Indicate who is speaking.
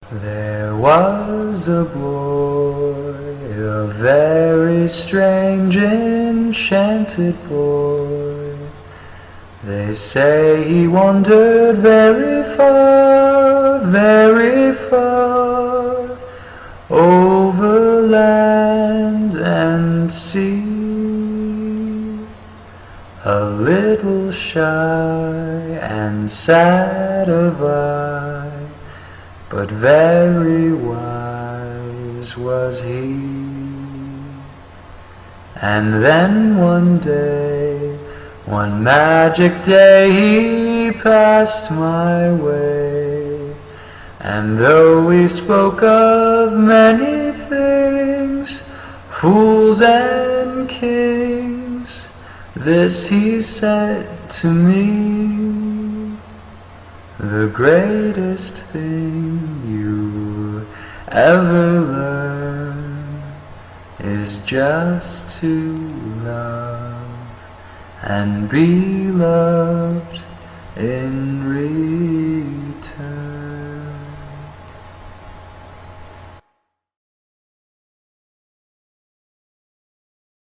Speaker 1: There was a boy, a very strange, enchanted boy. They say he wandered very far, over land and sea. A little shy and sad of eye, but very wise was he. And then one day, one magic day, he passed my way. And though we spoke of many things, fools and kings, this he said to me: the greatest thing you ever learn is just to love and be loved in return.